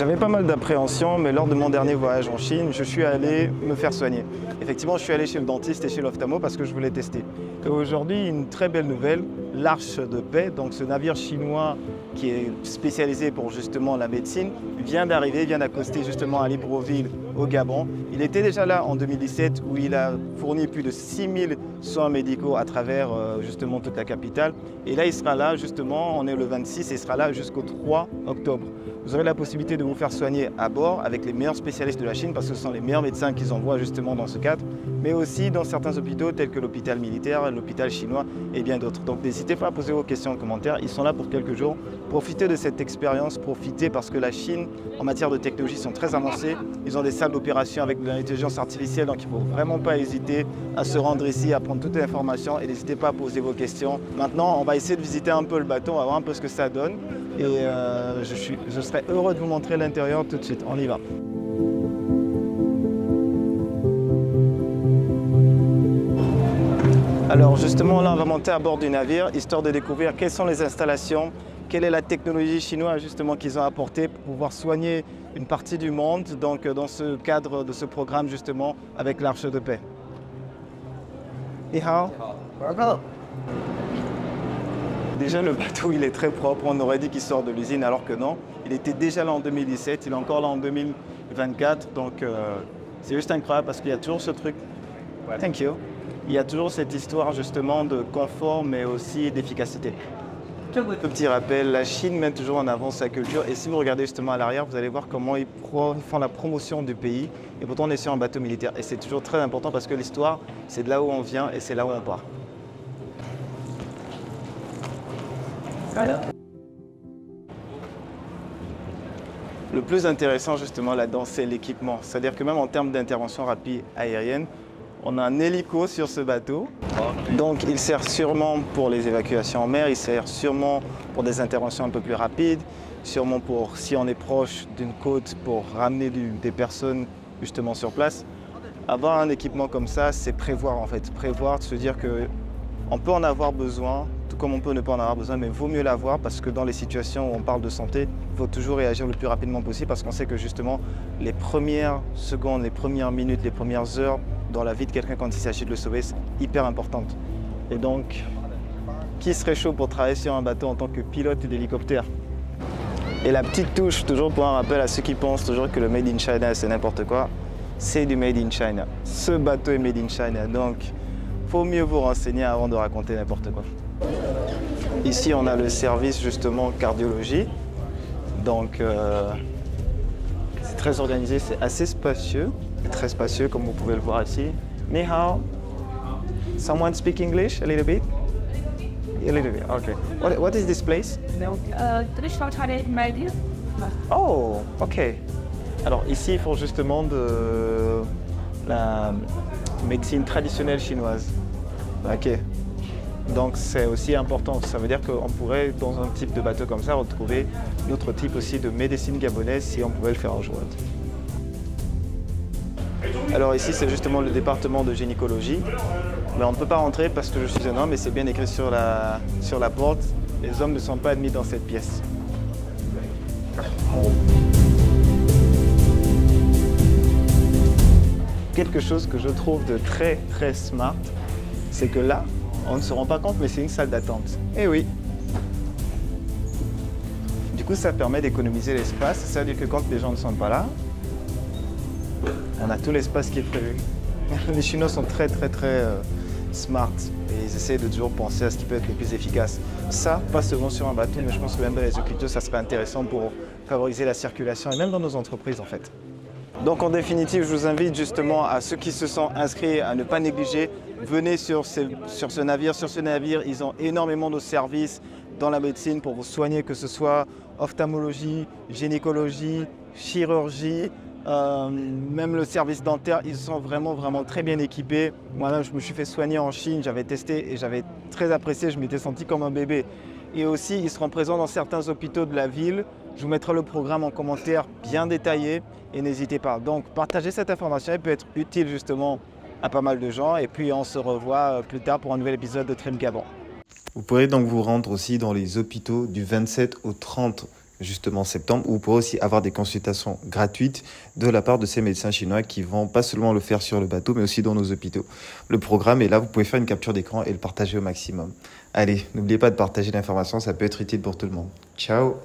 J'avais pas mal d'appréhension, mais lors de mon dernier voyage en Chine, je suis allé me faire soigner. Effectivement, je suis allé chez le dentiste et chez l'ophtalmo parce que je voulais tester. Et aujourd'hui, une très belle nouvelle, l'Arche de Paix, donc ce navire chinois qui est spécialisé pour justement la médecine, vient d'arriver, vient d'accoster justement à Libreville, au Gabon. Il était déjà là en 2017 où il a fourni plus de 6000 soins médicaux à travers justement toute la capitale. Et là, il sera là justement, on est le 26 et il sera là jusqu'au 3 octobre. Vous aurez la possibilité de vous faire soigner à bord avec les meilleurs spécialistes de la Chine parce que ce sont les meilleurs médecins qu'ils envoient justement dans ce cadre, mais aussi dans certains hôpitaux tels que l'hôpital militaire, l'hôpital chinois et bien d'autres. Donc n'hésitez pas à poser vos questions en commentaire, ils sont là pour quelques jours. Profitez de cette expérience, profitez parce que la Chine en matière de technologie sont très avancés. Ils ont des salles d'opération avec de l'intelligence artificielle, donc il ne faut vraiment pas hésiter à se rendre ici, à prendre toutes les informations et n'hésitez pas à poser vos questions. Maintenant, on va essayer de visiter un peu le bateau, on va voir un peu ce que ça donne. Et je serai heureux de vous montrer l'intérieur tout de suite. On y va. Alors justement, là, on va monter à bord du navire, histoire de découvrir quelles sont les installations, quelle est la technologie chinoise justement qu'ils ont apportée pour pouvoir soigner une partie du monde, donc dans ce cadre de ce programme justement avec l'Arche de Paix. Ni hao. Déjà le bateau il est très propre, on aurait dit qu'il sort de l'usine alors que non. Il était déjà là en 2017, il est encore là en 2024, donc c'est juste incroyable parce qu'il y a toujours ce truc. Thank you. Il y a toujours cette histoire justement de confort mais aussi d'efficacité. Petit rappel, la Chine met toujours en avant sa culture et si vous regardez justement à l'arrière, vous allez voir comment ils font la promotion du pays et pourtant on est sur un bateau militaire et c'est toujours très important parce que l'histoire c'est de là où on vient et c'est là où on part. Voilà. Le plus intéressant justement là-dedans, c'est l'équipement. C'est-à-dire que même en termes d'intervention rapide aérienne, on a un hélico sur ce bateau. Donc il sert sûrement pour les évacuations en mer, il sert sûrement pour des interventions un peu plus rapides, sûrement pour, si on est proche d'une côte, pour ramener des personnes justement sur place. Avoir un équipement comme ça, c'est prévoir en fait. Prévoir, se dire qu'on peut en avoir besoin, tout comme on peut ne pas en avoir besoin, mais il vaut mieux l'avoir parce que dans les situations où on parle de santé, il faut toujours réagir le plus rapidement possible parce qu'on sait que justement les premières secondes, les premières minutes, les premières heures dans la vie de quelqu'un quand il s'agit de le sauver, c'est hyper importante. Et donc, qui serait chaud pour travailler sur un bateau en tant que pilote d'hélicoptère? Et la petite touche, toujours pour un rappel à ceux qui pensent toujours que le Made in China c'est n'importe quoi, c'est du Made in China. Ce bateau est Made in China, donc faut mieux vous renseigner avant de raconter n'importe quoi. Ici, on a le service justement cardiologie. Donc, c'est très organisé, c'est assez spacieux. Très spacieux, comme vous pouvez le voir ici. Ni hao. Someone speak English a little bit? A little bit, okay. What is this place? Traditional Chinese medicine. Oh, ok. Alors ici, ils font justement de la médecine traditionnelle chinoise. Ok. Donc c'est aussi important. Ça veut dire qu'on pourrait, dans un type de bateau comme ça, retrouver d'autres types aussi de médecine gabonaise si on pouvait le faire un jour. Alors ici, c'est justement le département de gynécologie. Mais on ne peut pas rentrer parce que je suis un homme et c'est bien écrit sur la porte. Les hommes ne sont pas admis dans cette pièce. Quelque chose que je trouve de très très smart, c'est que là, on ne se rend pas compte, mais c'est une salle d'attente. Eh oui. Du coup, ça permet d'économiser l'espace. C'est-à-dire que quand les gens ne sont pas là, on a tout l'espace qui est prévu. Les Chinois sont très smart et ils essaient de toujours penser à ce qui peut être le plus efficace. Ça, pas seulement sur un bateau, mais je pense que même dans les hôpitaux, ça serait intéressant pour favoriser la circulation et même dans nos entreprises en fait. Donc en définitive, je vous invite justement à ceux qui se sont inscrits à ne pas négliger. Venez sur ce navire. Sur ce navire, ils ont énormément de services dans la médecine pour vous soigner, que ce soit ophtalmologie, gynécologie, chirurgie, même le service dentaire. Ils sont vraiment très bien équipés. Moi là, je me suis fait soigner en Chine, j'avais testé et j'avais très apprécié, je m'étais senti comme un bébé. Et aussi, ils seront présents dans certains hôpitaux de la ville. Je vous mettrai le programme en commentaire bien détaillé et n'hésitez pas. Donc, partagez cette information, elle peut être utile justement à pas mal de gens. Et puis, on se revoit plus tard pour un nouvel épisode de Trim Gabon. Vous pourrez donc vous rendre aussi dans les hôpitaux du 27 au 30 justement septembre, où vous pourrez aussi avoir des consultations gratuites de la part de ces médecins chinois qui vont pas seulement le faire sur le bateau, mais aussi dans nos hôpitaux. Le programme est là, vous pouvez faire une capture d'écran et le partager au maximum. Allez, n'oubliez pas de partager l'information, ça peut être utile pour tout le monde. Ciao!